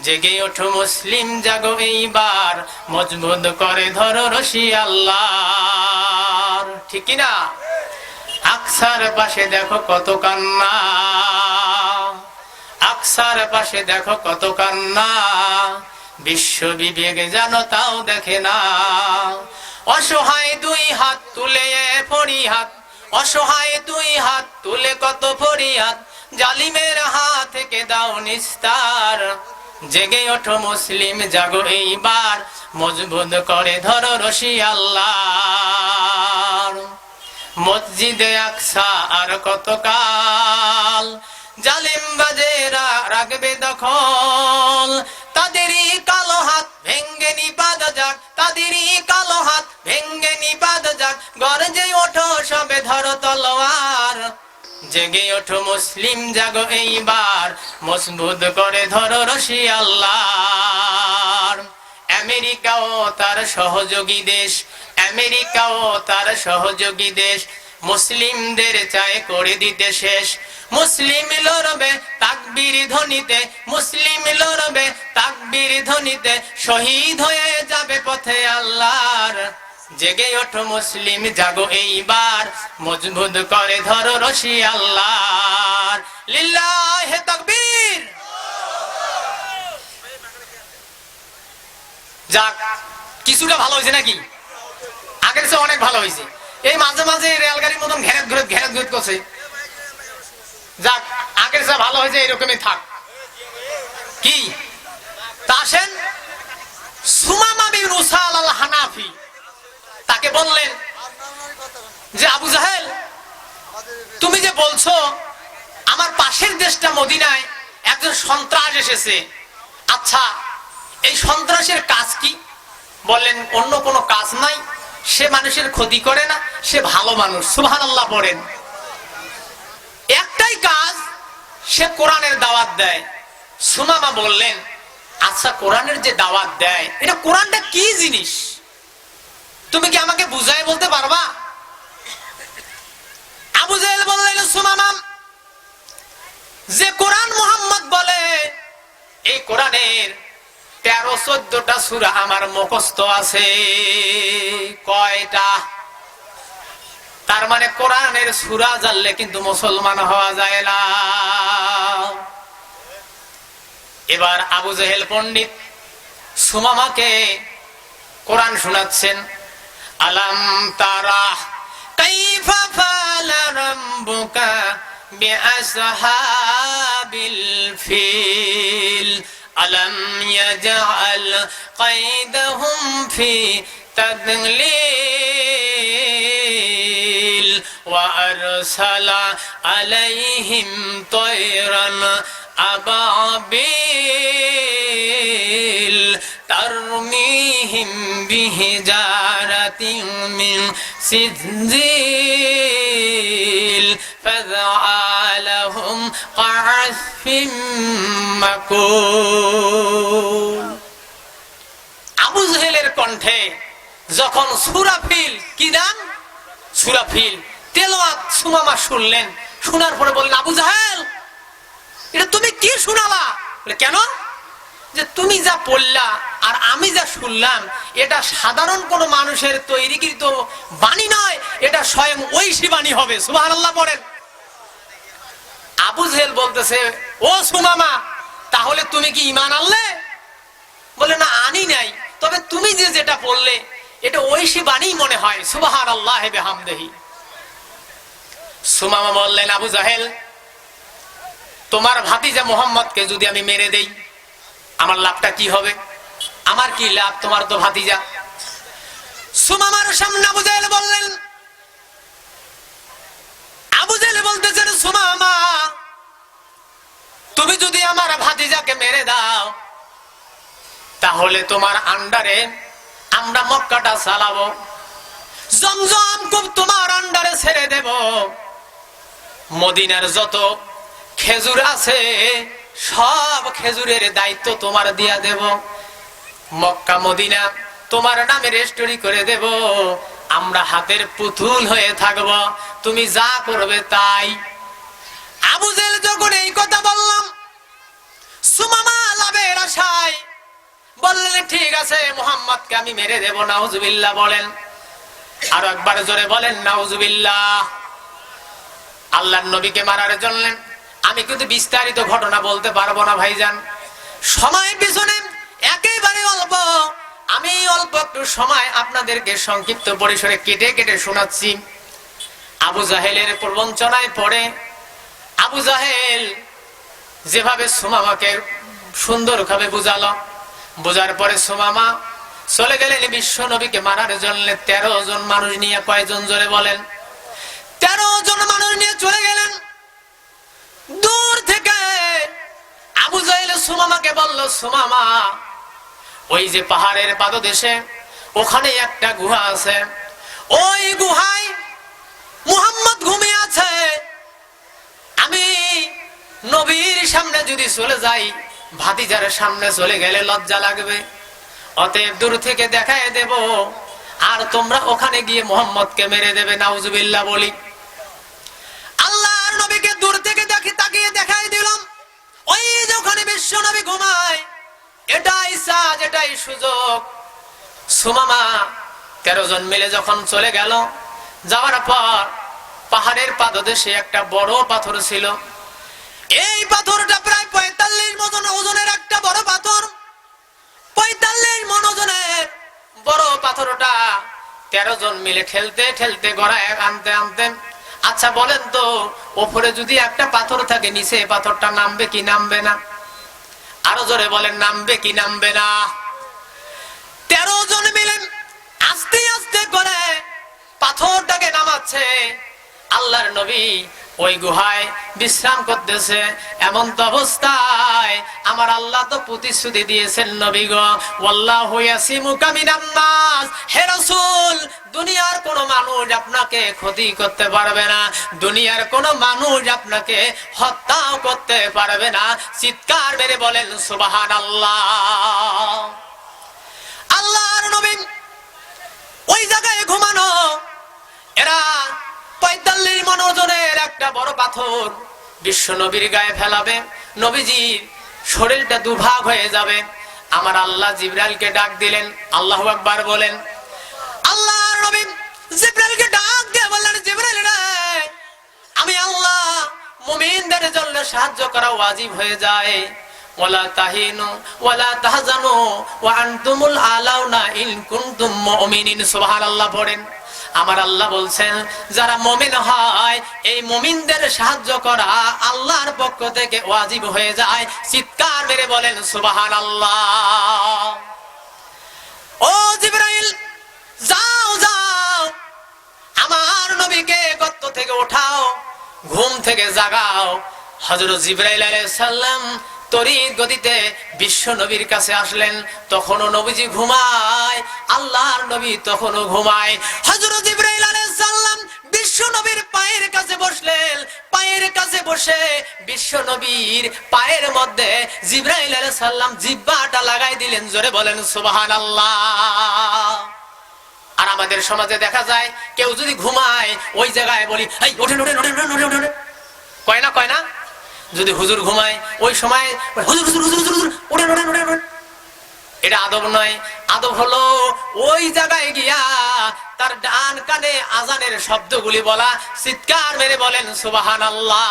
জেগে ওঠো মুসলিম জাগো এইবার, মজবুত করে ধরো রশি আল্লাহর। ঠিক কি না? আকসার পাশে দেখো কত কান্না, আকসার পাশে দেখো কত কান্না, বিশ্ব বিবেক জানো তাও দেখে না। অসহায় দুই হাত তুলে ফরিয়াদ, অসহায় দুই হাত তুলে কত ফরিয়াদ, জালিমের হাত থেকে দাও নিস্তার। জেগে ওঠো মুসলিম জাগো এইবার, মজবুত করে ধরো রশি আল্লাহর। মসজিদে আকসা আর কত কাল, জালিম বাজেরা রাখবে দখল, তাদেরই কালো হাত ভেঙ্গে নিপাত যাক, তাদেরই কালো হাত ভেঙ্গে নিপাত যাক, গর্জে ওঠো সবে ধরো তলোয়ার। জেগে ওঠো মুসলিম জাগো এইবার, মজবুত করে ধরো রশি আল্লাহর। আমেরিকাও তার সহযোগী দেশ, আমেরিকাও তার সহযোগী দেশ, মুসলিমদের চায় করে দিতে শেষ। মুসলিম লড়বে তাকবীর ধ্বনিতে, মুসলিম লড়বে তাকবীর ধ্বনিতে, শহীদ হয়ে যাবে পথে আল্লাহর। জেগে ওঠো মুসলিম জাগো এইবার, মজবুত করে ধরো রশি আল্লাহর। লিল্লাহে তাকবীর। যাক, কিছুটা ভালো হয়েছে নাকি? আগের চেয়ে অনেক ভালো হয়েছে। এই মাঝে মাঝে রেলগাড়ির মতন ঘেরাত ঘুরত করছে। যাক, আগের চেয়ে ভালো হয়েছে, এরকমই থাক। কি তা আসেন, সুমামা বিন উসাল আল হানাফি তাকে বললেন যে আবু জাহেল, তুমি যে বলছো আমার পাশের দেশটা মদিনায় একজন সন্ত্রাস এসেছে, আচ্ছা এই সন্ত্রাসের কাজ কি? বললেন অন্য কোনো কাজ নাই, সে মানুষের ক্ষতি করে না, সে ভালো মানুষ। সুবহানাল্লাহ পড়েন। একটাই কাজ, সে কোরআনের দাওয়াত দেয়। সুমামা বললেন আচ্ছা কোরআনের যে দাওয়াত দেয়, এটা কোরআনটা কি জিনিস তুমি কি আমাকে বুঝায় বলতে পারবা? আবু জাহেল বললেন সুমামা, যে কোরআন মুহাম্মদ বলে এই কোরআনের 13-14টা সূরা আমার মুখস্থ আছে। কয়টা? তার মানে কোরআনের সূরা জানলে কিন্তু মুসলমান হওয়া যায় না। এবার আবু জাহেল পণ্ডিত সুমামাকে কোরআন শোনাচ্ছেন। আলাম তারা কাইফা ফাআলা রাব্বুকা বিআসহাবিল ফিল আলাম ইয়াজআল কাইদাহুম ফি তাদলিল ওয়া আরসালা আলাইহিম তায়রান আবাবিল তারমিহিম বিহিজারাতিন মিন সিজিল ফাজআলাহুম কা'আসফিম মাকুল। আবু জাহেলের কণ্ঠে যখন সূরা ফিল, কি নাম? সূরা ফিল তেলাওয়াত সুমামা শুনলেন। শোনার পরে বললেন আবু জাহেল, এটা তুমি কি শোনালা? কেন? যে তুমি যা পড়লা আর আমি যা শুনলাম, এটা সাধারণ কোন মানুষের তৈরিকৃত বাণী নয়, এটা স্বয়ং ঐশী বাণী হবে। সুবহানাল্লাহ পড়েন। আবু জাহেল বলতেছে ও সুমামা, তাহলে তুমি কি ঈমান আনলে? বলে না, আনি নাই, তবে তুমি যে যেটা পড়লে এটা ঐশী বাণী মনে হয়। সুবহানাল্লাহ বিহামদিহি। সুমামা বললেন আবু জাহেল, তোমার ভাতিজা মুহাম্মদকে যদি আমি মেরে দেই আমার লাভটা কি হবে? আমার কি লাভ? তোমার তো ভাতিজা। সুমামার সামনে আবু জাহেল বললেন, আবু জাহেল বলতেছেন সুমামা, তুমি যদি আমার ভাতিজাকে মেরে দাও তাহলে তোমার আন্ডারে আমরা মক্কাটা চালাবো, জমজম কূপ তোমার আন্ডারে ছেড়ে দেব, মদিনার যত খেজুর আছে সব খেজুরের দায়িত্ব তোমার দিয়া দেব, মক্কা মদিনা তোমার নামে রেজিস্ট্রি করে দেব, আমরা হাতের পুতুল হয়ে থাকব, তুমি যা করবে তাই। আবু জাহেল যখন এই কথা বললাম, সুমামা লাভের আশা ঠিক আছে, মুহাম্মদকে আমি মেরে দেব। নাউজুবিল্লাহ বলেন। আর একবার জোরে বলেন নাউজুবিল্লাহ। আল্লাহর নবীকে মারার জন্য আমি কিন্তু বিস্তারিত ঘটনা বলতে পারবো না ভাইজান, সময়ের পিছনে একেবারে অল্প। আমি অল্প একটু সময় আপনাদেরকে সংক্ষিপ্ত পরিসরে কেটে কেটে শোনাচ্ছি। আবু জাহেলের প্রবঞ্চনায় পড়ে আবু জাহেল যেভাবে সুমামাকে সুন্দরভাবে বুঝালো, বোঝার পরে সুমামা চলে গেলেন বিশ্ব নবীকে মারার জন্য 13 জন মানুষ নিয়ে। কয়জন জোরে বলেন? 13 জন মানুষ নিয়ে চলে গেলেন। দূর থেকে আবু জাহেল সুমামাকে বলল, সুমামা, ওই যে পাহাড়ের পাদদেশে ওখানে একটা গুহা আছে, ওই গুহায় মুহাম্মদ ঘুমিয়ে আছে। আমি নবীর সামনে যদি চলে যাই, ভাতিজার সামনে চলে গেলে লজ্জা লাগবে, অতএব দূর থেকে দেখায় দেব, আর তোমরা ওখানে গিয়ে মুহাম্মদকে মেরে দেবে। নাউজুবিল্লাহ বলি। আল্লাহর নবীকে দূর থেকে তাকিয়ে দেখায় দিলাম, ওই যে ওখানে বিশ্ব নবী ঘুমায়। এটাই সাজ, এটাই সুযোগ। সুমামা 13 জন মিলে যখন চলে গেল, যাওয়ার পর পাহাড়ের পাদদেশে একটা বড় পাথর ছিল। এই পাথরটা প্রায় 45 মণ ওজনের একটা বড় পাথর। 45 মণ ওজনের বড় পাথরটা 13 জন মিলে ঠেলতে ঠেলতে গড়ায় আনতে আনতে। আচ্ছা বলেন তো, ওপরে যদি একটা পাথর থাকে, নিচে পাথরটা নামবে কি নামবে না? আরো জোরে বলেন, নামবে কি নামবে না? 13 জন মিলে আস্তে আস্তে করে পাথরটাকে নামাচ্ছে। আল্লাহর নবী ওই গুহায় বিশ্রাম করতেছে। এমন তো অবস্থায় আমার আল্লাহ তো প্রতিশ্রুতি দিয়েছেন, নবী গো, ওয়াল্লাহু ইয়াসিমুকা মিনান নাস। হে রাসূল, দুনিয়ার কোন মানুষ আপনাকে ক্ষতি করতে পারবে না, দুনিয়ার কোন মানুষ আপনাকে হত্যাও করতে পারবে না। চিৎকার মেরে বলেন সুবহানাল্লাহ। আল্লাহর নবী ওই জায়গায় ঘুমানো। এরা 45 মণ ওজনের একটা বড় পাথর বিশ্ব নবীর গায়ে ফেলাবে, নবীজির শরীরটা দুভাগ হয়ে যাবে। আমার আল্লাহ জিবরাইলকে ডাক দিলেন। আল্লাহু আকবার বলেন। আল্লাহর নবী জিবরাইলকে ডাক দিয়ে বললেন, জিবরাইল রে, আমি আল্লাহ মুমিনদের জন্য সাহায্য করা ওয়াজিব হয়ে যায়। ওয়ালা তাহিনু ওয়ালা তাহজানু ওয়া আনতুমুল আলাউনা ইন কুনতুম মুমিনিন। সুবহানাল্লাহ পড়েন। আমার আল্লাহ বলছেন, যারা মুমিন হয়, এই মুমিনদের সাহায্য করা আল্লাহর পক্ষ থেকে ওয়াজিব হয়ে যায়। চিৎকার মেরে বলেন সুবহানাল্লাহ। ও জিবরাইল, যাও যাও, আমার নবীকে গর্ত থেকে ওঠাও, ঘুম থেকে জাগাও। হযরত জিবরাইল আলাইহিস সালাম তড়িৎ গতিতে বিশ্ব নবীর কাছে আসলেন। তখনও নবীজি ঘুমায়, আল্লাহর নবী তখনও ঘুমায়। হযরত জিবরাইল আলাইহিস সালাম বিশ্ব নবীর পায়ের কাছে বসলেন। পায়ের কাছে বসে বিশ্ব নবীর পায়ের মধ্যে জিবরাইল আলাইহিস সালাম জিহ্বাটা লাগাই দিলেন। জোরে বলেন সুবহানাল্লাহ। আর আমাদের সমাজে দেখা যায়, কেউ যদি ঘুমায়, ওই জায়গায় বলি, এই ওঠেন ওঠেন ওঠেন ওঠেন, কয় না কয় না? যদি হুজুর ঘুমায়, ওই সময় হুজুর হুজুর হুজুর হুজুর ওঠেন ওঠেন ওঠেন। এটা আদব নয়। আদব হলো ওই জায়গায় গিয়া তার ডান কানে আজানের শব্দগুলি বলা। চিৎকার মেরে বলেন সুবহানাল্লাহ।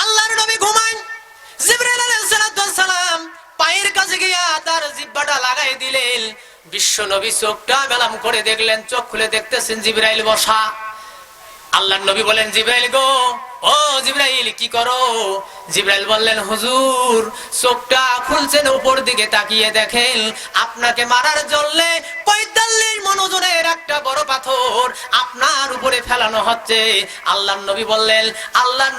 আল্লাহর নবী ঘুমায়, জিবরাইল আলাইহিস সালাম পায়ের কাছে গিয়া তার জিহ্বাটা লাগাই দিলেন। বিশ্ব নবী চোখটা মেলাম করে দেখলেন, চোখ খুলে দেখতেছেন জিবরাইল বসা। আল্লাহর নবী বলেন, জিবরাইল গো, ও জিবরাইল কি করো? জিবরাইল বললেন, হুজুর, চোখটা খুলছেন, উপর দিকে তাকিয়ে দেখেন আপনাকে মারার জন্য 45 মণ ওজনের একটা বড় পাথর আপনার উপরে ফেলানো হচ্ছে। আল্লাহর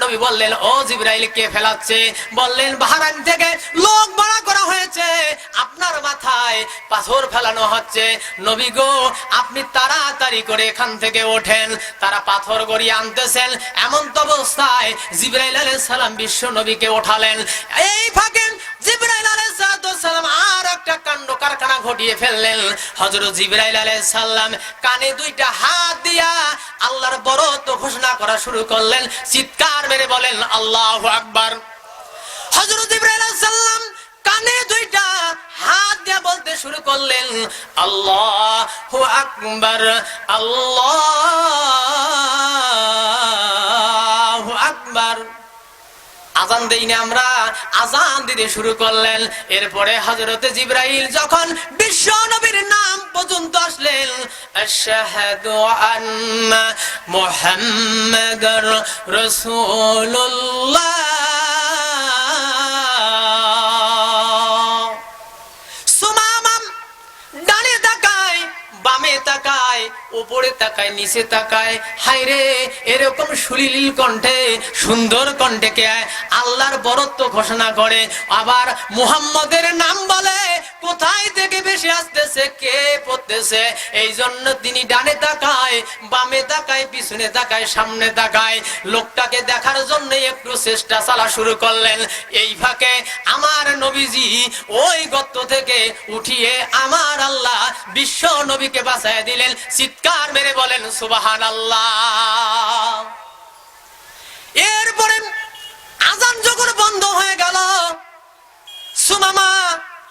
নবী বললেন, ও জিবরাইল, কে ফেলাচ্ছে? বললেন, বাহরাইন থেকে লোক ভাড়া করা হয়েছে, আপনার মাথায় পাথর ফেলানো হচ্ছে। নবী গো, আপনি তাড়াতাড়ি করে এখান থেকে ওঠেন। তারা পাথর গড়িয়ে আনতেছেন। এমন তো অবস্থায় জিবরাইল আলাইহিস সালাম বিশ্ব নবীকে ওঠালেন। এই ফাঁকে জিবরাইল আলাইহিস সালাম আর একটা কাণ্ড কারখানা ঘটিয়ে ফেললেন। হযরত জিবরাইল আলাইহিস সালাম কানে 2টা হাত দিয়া আল্লাহর বরত্ব ঘোষণা করা শুরু করলেন। চিৎকার মেরে বলেন আল্লাহু আকবার। হযরত জিবরাইল আলাইহিস সালাম কানে 2টা করলেন, আল্লাহু আকবার, আল্লাহু আকবার। আজান দেইনি আমরা, আজান দিতে শুরু করলেন। এরপরে হযরতে জিবরাইল যখন বিশ্ব নবীর নাম পর্যন্ত আসলেন, আশহাদু আন্না মুহাম্মাদার রাসূলুল্লাহ, সুমামা ডানে তাকায়, বামে তাকায়, উপরে তাকায়, নিচে তাকায়। হায়রে, এরকম সুলীল কণ্ঠে, সুন্দর কণ্ঠে কে আল্লাহর বরত্ব ঘোষণা করে, আবার মুহাম্মদের নাম বলে। কোথায় থেকে বেশি আসতেছে, কে পড়তেছে? এই জন্য তিনি ডানে তাকায়, বামে তাকায়, পিছনে তাকায়, সামনে তাকায়। লোকটাকে দেখার জন্য একটু চেষ্টা চালা শুরু করলেন। এই ফাঁকে আমার নবীজি ওই গর্ত থেকে উঠিয়ে আমার আল্লাহ বিশ্ব নবীকে বাঁচায় দিলেন। চিৎকার মেরে বলেন সুবহানাল্লাহ। এরপরে আজান যখন বন্ধ হয়ে গেল, সুমামা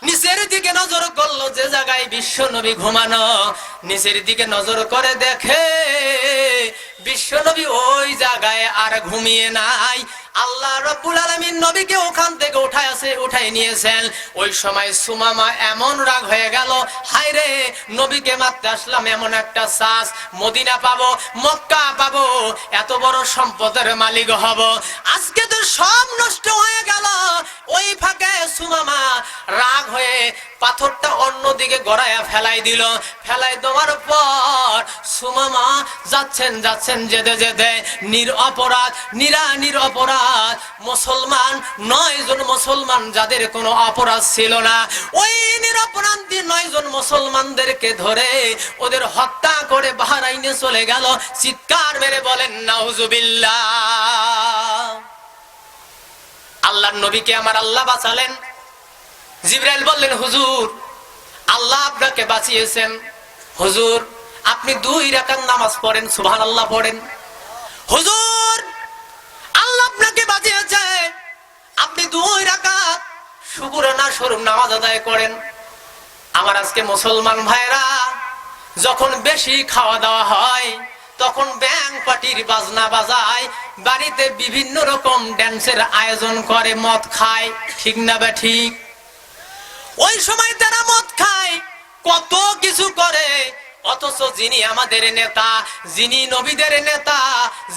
নিচের দিকে নজর করলো, যে জায়গায় বিশ্ব নবী ঘুমানো, নিচের দিকে নজর করে দেখে বিশ্ব নবী ওই জায়গায় আর ঘুমিয়ে নাই। আল্লাহ রাব্বুল আলামিন নবীকে ওখান থেকে উঠাই নিয়েছেন। ওই সময় সুমামা এমন রাগ হয়ে গেল, হায় রে, নবীকে মারতে আসলাম, এমন একটা চাষ, মদিনা পাবো, মক্কা পাবো, এত বড় সম্পদের মালিক হব, আজকে তো সব নষ্ট হয়ে গেল। ওই ফাঁকে সুমামা রাগ হয়ে পাথরটা অন্যদিকে গড়াইয়া ফেলাই দিল। ফেলাই দেওয়ার পর সুমামা যাচ্ছেন যেতে যেতে নিরপরাধ, নিরপরাধ মুসলমান 9 জন মুসলমান, যাদের কোনো অপরাধ ছিল না, ওই নিরপরাধ 9 জন মুসলমানদেরকে ধরে ওদের হত্যা করে বাহরাইনে চলে গেল। চিৎকার মেরে বলেন নাউজুবিল্লাহ। আল্লাহর নবীকে আমার আল্লাহ বাঁচালেন। জিবরাইল বললেন, হুজুর, আল্লাহ আপনাকে বাঁচিয়েছেন। হুজুর, আপনি 2 রাকাত নামাজ পড়েন, সুবহানাল্লাহ পড়েন। হুজুর, আল্লাহ আপনাকে বাঁচিয়েছে, আপনি 2 রাকাত শুকরানা স্বরূপ নামাজ আদায় করেন। আমার আজকে মুসলমান ভাইরা, যখন বেশি খাওয়া দাওয়া হয় তখন ব্যাং পার্টির বাজনা বাজায়, বাড়িতে বিভিন্ন রকম ড্যান্সের আয়োজন করে, মদ খায়, ঠিক না বে ঠিক? ওই সময় তারা মদ খায়, কত কিছু করে, অথচ যিনি আমাদের নেতা, যিনি নবীদের নেতা,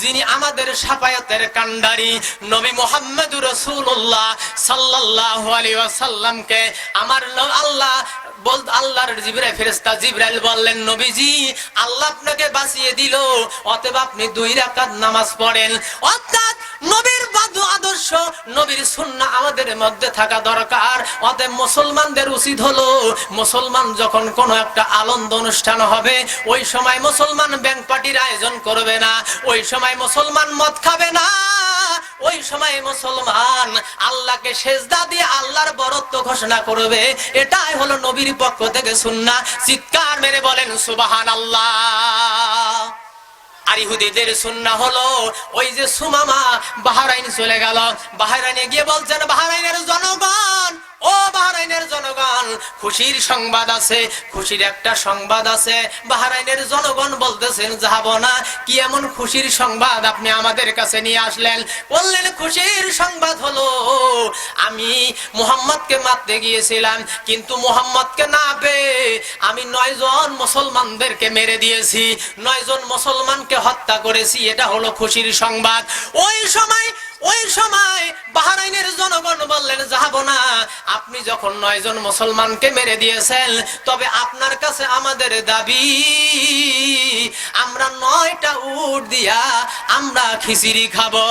যিনি আমাদের শাফায়াতের কান্ডারি, নবী মুহাম্মদুর রাসূলুল্লাহ সাল্লাল্লাহু আলাইহি ওয়াসাল্লামকে আমার আল্লাহ আল্লাহর ফেরেশতা জিবরাইল বললেন, নবীজি, আল্লাহ আপনাকে বাঁচিয়ে দিল, অতএব আপনি 2 রাকাত নামাজ পড়েন। অর্থাৎ নবীর আদর্শ, নবীর সুন্নাহ আমাদের মধ্যে থাকা দরকার। অতএব মুসলমানদের উচিত হলো, মুসলমান যখন কোনো একটা আনন্দ অনুষ্ঠান হবে, ওই সময় মুসলমান ব্যাংক পার্টির আয়োজন করবে না, ওই সময় মুসলমান মদ খাবে না, ওই সময় মুসলমান আল্লাহকে সেজদা দিয়ে আল্লাহর বরত্ব ঘোষণা করবে। এটাই হলো নবীর পক্ষ থেকে সুন্নাহ। চিৎকার মেরে বলেন সুবহানাল্লাহ। আর ইহুদিদের সুন্নাহ হলো, ওই যে সুমামা বাহরাইন চলে গেল, বাহরাইনে গিয়ে বলছেন, বাহরাইনের জনগণ, ও বাহরাইনের জনগণ, খুশির সংবাদ আছে, খুশির একটা সংবাদ আছে। বাহরাইনের জনগণ বলতেছেন, যাব না। কি এমন খুশির সংবাদ আপনি আমাদের কাছে নিয়ে আসলেন? বললেন, খুশির সংবাদ হলো, আমি মুহাম্মদকে মারতে গিয়েছিলাম, কিন্তু মুহাম্মদকে না পেয়ে আমি 9 জন মুসলমানদেরকে মেরে দিয়েছি, 9 জন মুসলমানকে হত্যা করেছি। এটা হলো খুশির সংবাদ। ওই সময় বাহরাইনের জনগণ বললেন, যাব না। আপনি যখন 9 জন মুসলমানকে মেরে দিয়েছেন, তবে আপনার কাছে আমাদের দাবি, আমরা 9টা উট দিয়া আমরা খিচুড়ি খাবো।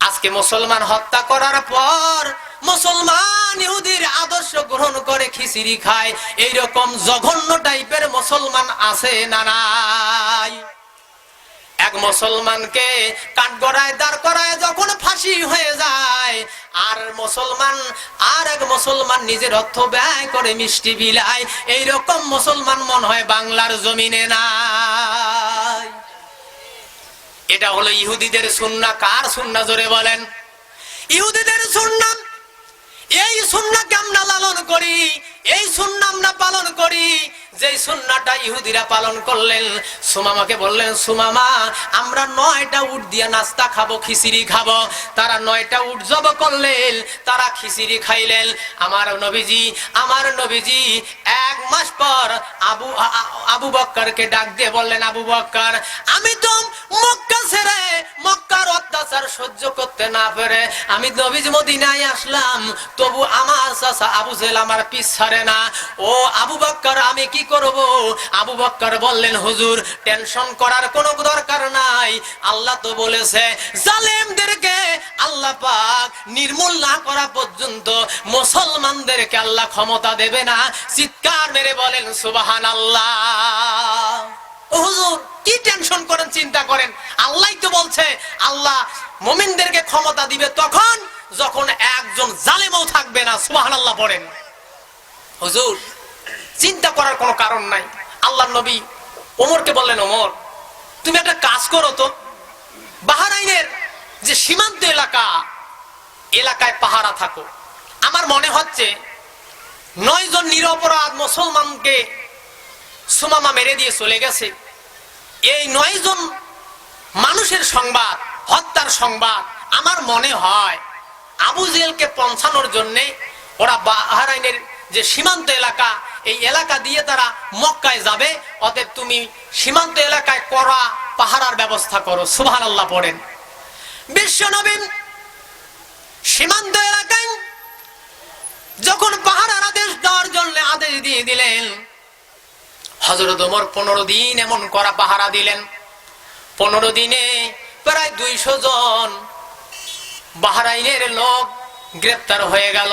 আজকে মুসলমান হত্যা করার পর মুসলমান ইহুদির আদর্শ গ্রহণ করে খিচুড়ি খায়, এইরকম জঘন্য টাইপের মুসলমান আছে না নাই? এক মুসলমানকে কাঠগড়ায় দাঁড় করায় যখন ফাঁসি হয়ে যায়, আর এক মুসলমান নিজের অর্থ ব্যয় করে মিষ্টি বিলায়, এইরকম মুসলমান মনে হয় বাংলার জমিনে নাই। এটা হলো ইহুদিদের সুন্নাহ। কার সুন্নাহ জোরে বলেন? ইহুদিদের সুন্নাহ। এই সুন্নাহকে আমরা লালন করি, এই সুন্নাহ আমরা পালন করি, যেই সুন্নাহটা ইহুদিরা পালন করলেন। সুমামাকে বললেন, সুমামা আমরা 9টা উট দিয়ে নাস্তা খাবো, খিচুড়ি খাবো। তারা 9টা উট জব করলেন, তারা খিচুড়ি খাইলেন। আমার নবীজি 1 মাস পর আবু বক্করকে ডাক দিয়ে বললেন, আবু বক্কর আমি তো মক্কা ছেড়ে মক্কার অত্যাচার সহ্য করতে না পেরে আমি নবীজি মদিনায় আসলাম, তবু আমার চাচা আবু জেহেল আমার পিছ ছাড়ে না। ও আবু বক্কর আমি কি করব? আবু বক্কর বললেন, হুজুর টেনশন করার কোনো দরকার নাই। আল্লাহ তো বলেছে জালেমদেরকে আল্লাহ পাক নির্মূল না করা পর্যন্ত মুসলমানদেরকে আল্লাহ ক্ষমতা দেবে না। চিৎকার মেরে বলেন সুবহানাল্লাহ। ও হুজুর কি টেনশন করেন, চিন্তা করেন, আল্লাহই তো বলছে আল্লাহ মুমিনদেরকে ক্ষমতা দিবে তখন যখন একজন জালেমও থাকবে না। সুবহানাল্লাহ পড়েন। হুজুর চিন্তা করার কোনো কারণ নাই। আল্লাহর নবী ওমরকে বললেন, ওমর তুমি একটা কাজ করো তো, বাহরাইনের যে সীমান্ত এলাকায় পাহারা থাকো। আমার মনে হচ্ছে 9 জন নিরপরাধ মুসলমানকে সুমামা মেরে দিয়ে চলে গেছে। এই 9 জন মানুষের সংবাদ, হত্যার সংবাদ আমার মনে হয় আবু জেহেলকে পৌঁছানোর জন্য ওরা বাহরাইনের যে সীমান্ত এলাকা, এই এলাকা দিয়ে তারা মক্কায় যাবে। অতএব তুমি সীমান্ত এলাকায় করা পাহারার ব্যবস্থা করো। সুবহানাল্লাহ পড়েন। বিশ্বনবী সীমান্ত এলাকায় যখন পাহারার আদেশ দেওয়ার জন্য আদেশ দিয়ে দিলেন, হযরত ওমর 15 দিন এমন করা পাহারা দিলেন। 15 দিনে প্রায় 200 জন বাহরাইনের লোক গ্রেফতার হয়ে গেল।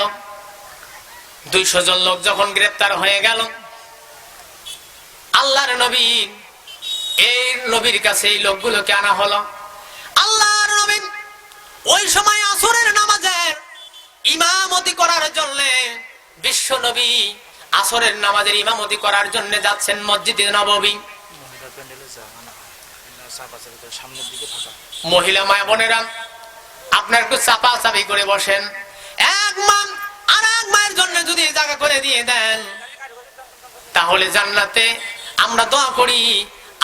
200 জন লোক যখন গ্রেফতার হয়ে গেল, আল্লাহর নবী এই নবীর কাছে এই লোকগুলোকে আনা হলো। আল্লাহর নবী ওই সময় আসরের নামাজের ইমামতি করার জন্য, বিশ্ব নবী আসরের নামাজের ইমামতি করার জন্য যাচ্ছেন মসজিদে নববী। মহিলা মায়া বোনেরা আপনার একটু চাপা চাপি করে বসেন। এক মা আর এক মায়ের জন্য যদি জায়গা করে দিয়ে দেন, তাহলে জান্নাতে আমরা দোয়া করি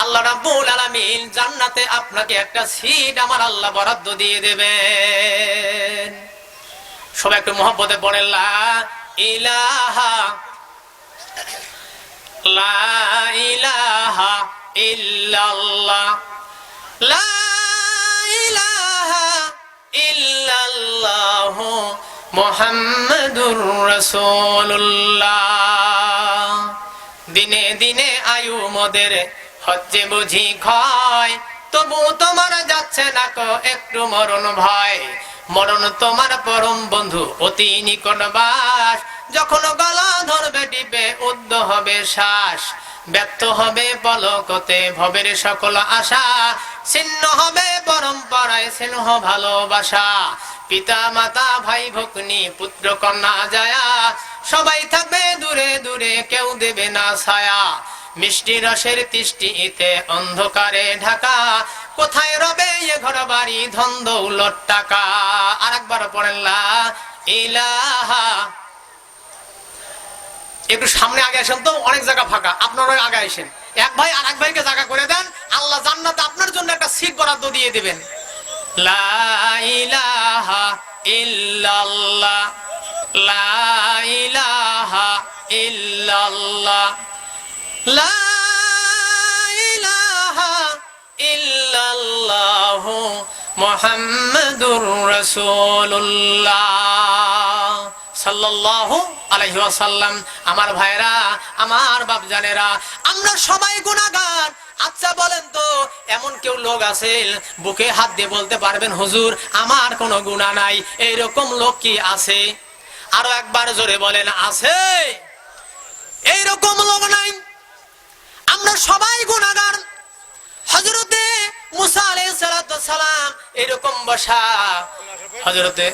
আল্লাহ রাব্বুল আলামিন জান্নাতে আপনাকে একটা সিট আমার আল্লাহ বরাদ্দ দিয়ে দেবেন। সবাই একটু মহব্বতে পড়েন লা ইলাহা ইল্লাল্লাহ, লা ইলাহা ইল্লাল্লাহ মুহাম্মাদুর রাসূলুল্লাহ। দিনে দিনে আয়ু মোদের হচ্ছে বুঝি ক্ষয়, তবু তোমার যাচ্ছে না কো একটু মরণ ভয়। মরণ তোমার পরম বন্ধু অতি নিকট বাস, যখন গলা ধরবে টিপে উদ্ধ হবে শ্বাস। ব্যর্থ হবে পলকতে ভবের সকল আশা, ছিন্ন হবে পরম্পরায় স্নেহ ভালোবাসা। পিতা মাতা ভাই ভগ্নী পুত্র কন্যা জায়া, সবাই থাকবে দূরে দূরে কেউ দেবে না ছায়া। মিষ্টি রসের তৃষ্টিতে অন্ধকারে ঢাকা, কোথায় রবে এ ঘর বাড়ি ধন দৌলত টাকা। আর একবার পড়েন লা ইলাহা। একটু সামনে আগে আসেন তো, অনেক জায়গা ফাঁকা, আপনারা আগে আসেন। এক ভাই আর এক ভাইকে জায়গা করে দেন, আল্লাহ জান্নাতে আপনার জন্য একটা সিট বরাদ্দ দিয়ে দিবেন। লা ইলাহা ইল্লাল্লাহ, লা ইলাহা ইল্লাল্লাহ, লা ইলাহা ইল্লাল্লাহ মুহাম্মাদুর রাসূলুল্লাহ সাল্লাল্লাহু আলাইহি ওয়াসাল্লাম। আমার ভাইরা, আমার বাপজানেরা, আমরা সবাই গুনাহগার। আচ্ছা বলেন তো, এমন কেউ লোক আছে বুকে হাত দিয়ে বলতে পারবেন হুজুর আমার কোনো গুনাহ নাই? এইরকম লোক কি আছে? আরো একবার জোরে বলেন, আছে? এইরকম লোক নাই। আমরা সবাই গুনাহগার। হযরতে মুসা আলাইহিস সালাতু ওয়াস সালাম এরকম বসা, হযরতে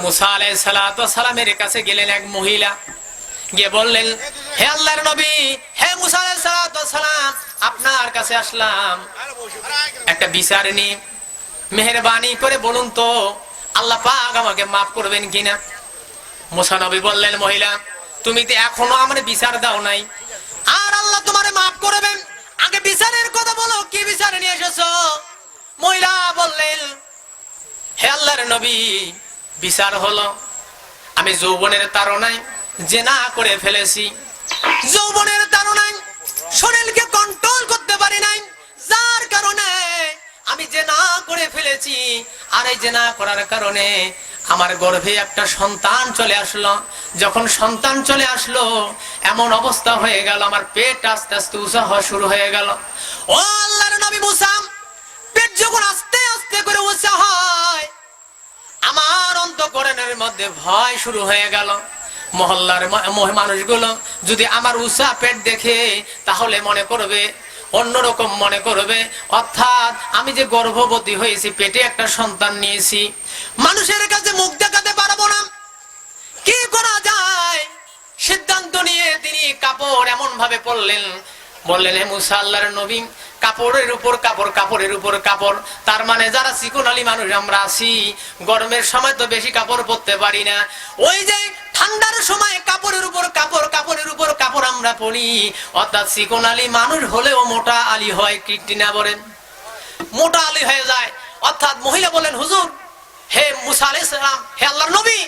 মুসা আলাইহিস সালাতু ওয়াস সালামের কাছে গেলেন এক মহিলা, গিয়ে বললেন, হে আল্লাহর নবী, হে মুসা আলাইহিস সালাতু ওয়াস সালাম, আপনার কাছে আসলাম একটা বিচার নিয়ে, মেহেরবানি করে বলুন তো আল্লাহ পাক আমাকে মাফ করবেন কিনা। মুসা নবী বললেন, মহিলা তুমি তো এখনো আমার বিচার দাও নাই, আর আল্লাহ তোমারে মাফ করবেন, আগে বিচারের কথা বলো, কি বিচার নিয়ে এসেছো? মহিলা বললেন, হে আল্লাহর নবী, বিচার হলো আমি যৌবনের তাড়নায় জিনা করে ফেলেছি। যৌবনের তাড়নায় শরীরকে কন্ট্রোল করতে পারি নাই, যার কারণে আমি জিনা করে ফেলেছি। আর এই জিনা করার কারণে আমার গর্ভে একটা সন্তান চলে আসলো। যখন সন্তান চলে আসলো, এমন অবস্থা হয়ে গেল, আমার পেট আস্তে আস্তে উঁচা হওয়া শুরু হয়ে গেল। ও আল্লাহর নবী মুসা, পেট যখন আস্তে আস্তে করে উঁচা হয়, আমার অন্তঃকরণের মধ্যে ভয় শুরু হয়ে গেল। মহল্লার মানুষগুলো যদি আমার উঁচা পেট দেখে, তাহলে মনে করবে অন্যরকম মনে করবে, অর্থাৎ আমি যে গর্ভবতী হয়েছি, পেটে একটা সন্তান নিয়েছি, মানুষের কাছে মুখ দেখাতে পারবো না। কি করা যায়? সিদ্ধান্ত নিয়ে তিনি কাপড় এমন ভাবে পরলেন, বললেন, হে মুসা, আল্লাহর নবী, কাপড়ের উপর কাপড়, কাপড়ের উপর কাপড়। তার মানে যারা চিকন আলী মানুষ আমরা আছি, গরমের সময় তো বেশি কাপড় পরতে পারি না, ওই যে ঠান্ডার সময় কাপড়ের উপর কাপড়, কাপড়ের উপর কাপড় আমরা পরি। অর্থাৎ চিকন আলী মানুষ হলেও মোটা আলী হয়, কীর্তিনা বলেন, মোটা আলী হয়ে যায়। অর্থাৎ মহিলা বলেন, হুজুর, হে মুসা আলাইহিস সালাম, হে আল্লাহর নবী,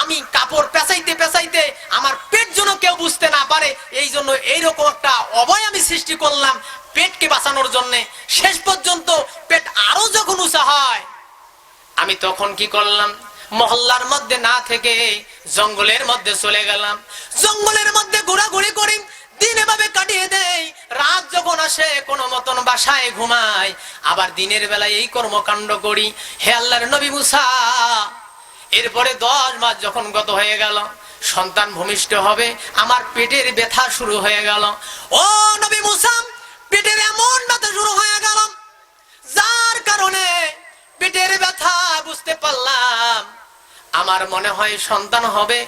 আমি কাপড় পেঁচাইতে পেঁচাইতে আমার পেট যেন কেউ বুঝতে না পারে, এই জন্য এইরকম একটা অভয় আমি সৃষ্টি করলাম পেটকে বাঁচানোর জন্য। শেষ পর্যন্ত পেট আরো যখন উঁচা হয়, আমি তখন কি করলাম, মহল্লার মধ্যে না থেকে জঙ্গলের মধ্যে চলে গেলাম। জঙ্গলের মধ্যে ঘোরাঘুরি করি, দিন এভাবে কাটিয়ে দেই। রাত যখন আসে কোনো মতন বাসায় ঘুমাই, আবার দিনের বেলায় এই কর্মকাণ্ড করি। হে আল্লাহর নবী মুসা, এরপরে 10 মাস যখন গত হয়ে গেল, সন্তান ভূমিষ্ঠ হবে, আমার পেটের ব্যথা শুরু হয়ে গেল। ও নবী মুসা, পেটের এমন ব্যথা শুরু হয়ে গেল, যার কারণে পেটের ব্যথা বুঝতে পারলাম আমার মনে হয় সন্তান হবে।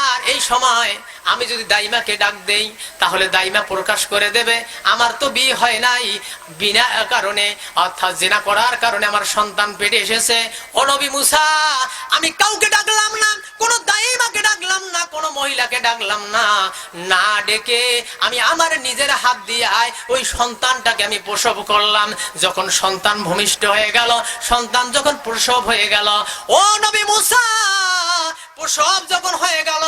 আর এই সময় আমি যদি দাইমাকে ডাক দেই, তাহলে দাইমা প্রকাশ করে দেবে আমার তো বিয়ে হয় নাই, বিনা কারণে অর্থাৎ জিনা করার কারণে আমার সন্তান পেটে এসেছে। ও নবী মুসা, আমি কাউকে ডাকলাম না, কোন দাইমাকে ডাকলাম না, কোন মহিলাকে ডাকলাম না, না ডেকে আমি আমার নিজের হাত দিয়ে ওই সন্তানটাকে আমি প্রসব করলাম। যখন সন্তান ভূমিষ্ঠ হয়ে গেল, সন্তান যখন প্রসব হয়ে গেল, ও নবী মুসা, প্রসব যখন হয়ে গেল,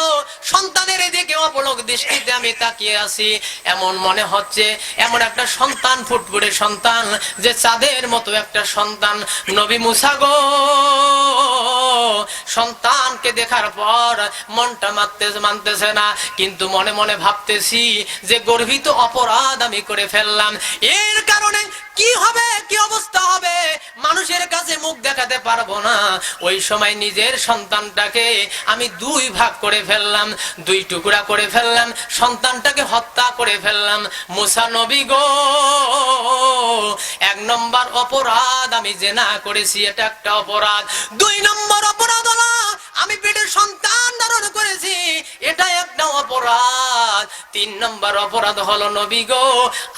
সন্তানের দিকে অপলক দৃষ্টিতে আমি তাকিয়ে আছি। এমন মনে হচ্ছে এমন একটা সন্তান, ফুটফুটে সন্তান, যে চাঁদের মতো একটা সন্তান। নবী মুসা গো, সন্তানকে দেখার পর মনটা মানতেছে না, কিন্তু মনে মনে ভাবতেছি যে গর্বিত অপরাধ আমি করে ফেললাম। এর কারণে কি হবে, কি অবস্থা হবে, মানুষের কাছে মুখ দেখাতে পারবো না। ওই সময় নিজের সন্তানটাকে আমি 2 ভাগ করে ফেললাম, 2 টুকরা করে ফেললাম, সন্তানটাকে হত্যা করে ফেললাম। মুসা নবী গো, 1 নম্বর অপরাধ আমি জিনা করেছি, এটা একটা অপরাধ। 2 নম্বর অপরাধ হলো আমি পেটে সন্তান ধারণ করেছি, এটা একটা অপরাধ। 3 নম্বর অপরাধ হলো নবী গো,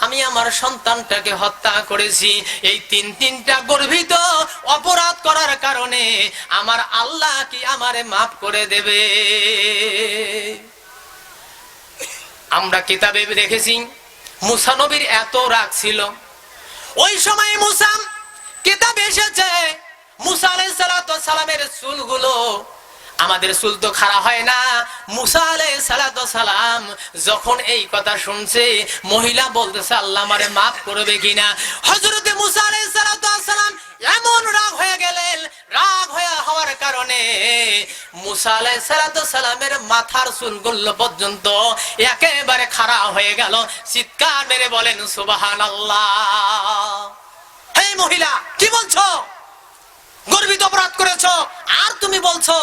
আমি আমার সন্তানটাকে হত্যা করেছি। এই তিনটা গর্বিত অপরাধ করার কারণে আমার আল্লাহ কি আমারে মাফ করে দেবে? আমরা কিতাবে দেখেছি মুসা নবীর এত রাগ ছিল। ওই সময় মুসা, কিতাবে এসেছে, মুসা আলাইহিস সালামের চুলগুলো, আমাদের চুল তো খাড়া হয় না, মুসা আলাইহিস সালাম যখন এই কথা শুনছে, মহিলা বলতেছে আল্লাহ আমারে মাফ করবে কিনা। হযরত মুসা আলাইহিস সালাম এমন রাগ হয়ে গেলেন, রাগ হওয়ার কারণে মুসা আলাইহিস সালামের মাথার চুলগুলো পর্যন্ত একেবারে খাড়া হয়ে গেল। চিৎকার মেরে বলেন সুবহানাল্লাহ। হে মহিলা, কি বলছো? গর্বিত অপরাধ করেছো, আর তুমি বলছো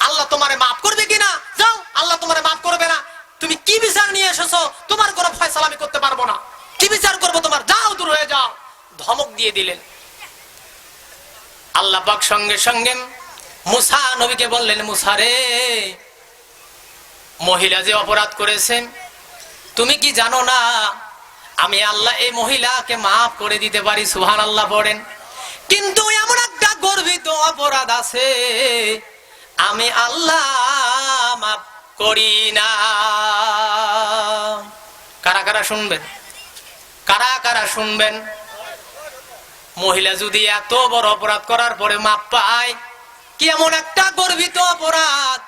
আল্লাহ তোমারে মাফ করবে কিনা? যাও, আল্লাহ তোমারে মাফ করবে না। তুমি কি বিচার নিয়ে এসেছো? তোমার কোনো ফয়সালা আমি করতে পারবো না। কি বিচার করবো তোমার? যাও, দূর হয়ে যাও। ধমক দিয়ে দিলেন। আল্লাহ পাক সঙ্গে সঙ্গে মুসা নবীকে বললেন, মুসা রে, মহিলা যে অপরাধ করেছেন, তুমি কি জানো না আমি আল্লাহ এই মহিলাকে মাফ করে দিতে পারি? সুবহানাল্লাহ পড়েন। কিন্তু এমন একটা গর্বিত অপরাধ আছে, আমি আল্লাহ মাফ করি না। কারা কারা শুনবেন? কারা কারা শুনবেন? মহিলা যদি এত বড় অপরাধ করার পরে মাপ পায়, কি এমন একটা গর্বিত অপরাধ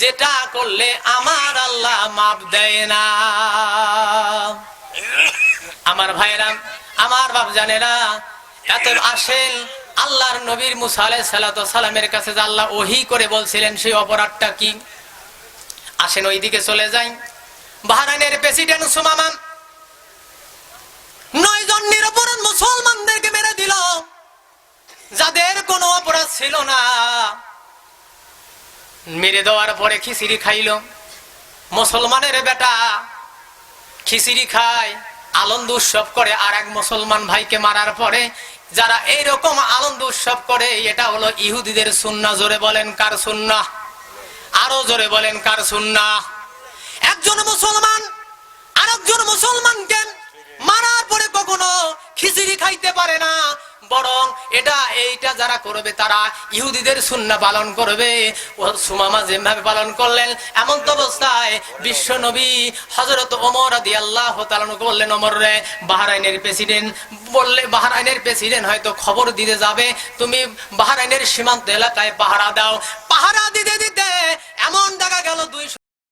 যেটা করলে আমার আল্লাহ মাপ দেয় না? আমার ভাইরা, আমার বাপ জানেরা, এত আসেন আল্লাহর নবীর মুসা আলাইহিস সালাতু ওয়াস সালামের কাছে, যে আল্লাহ ওহী করে বলছিলেন সেই অপরাধটা কি। আসেন ওইদিকে চলে যাই। বাহরাইনের প্রেসিডেন্ট সুমামা 9 জন নিরপরাধ মুসলমানদেরকে মেরে দিল, যাদের কোনো অপরাধ ছিল না। মেরে দেওয়ার পরে খিচুড়ি খাইল। মুসলমানের বেটা খিচুড়ি খায়, আনন্দ উৎসব করে। আর এক মুসলমান ভাইকে মারার পরে যারা এইরকম আনন্দ উৎসব করে, এটা হলো ইহুদিদের সুন্নাহ। জোরে বলেন কার সুন্নাহ? আরো জোরে বলেন কার সুন্নাহ? একজন মুসলমান আরেকজন মুসলমানকে মারার পরে কখনো খিচুড়ি খাইতে পারে না, বরং এইটা যারা করবে তারা ইহুদিদের সুন্নাহ পালন করবে। ও সুমামা যেভাবে পালন করলেন, এমন তো অবস্থায় বিশ্ব নবী হযরত ওমর রাদিয়াল্লাহু তাআলা বললেন, ওমর রে, বাহরাইনের প্রেসিডেন্ট হয়তো খবর দিতে যাবে, তুমি বাহরাইনের সীমান্ত এলাকায় পাহারা দাও। পাহারা দিতে দিতে এমন দেখা গেল 200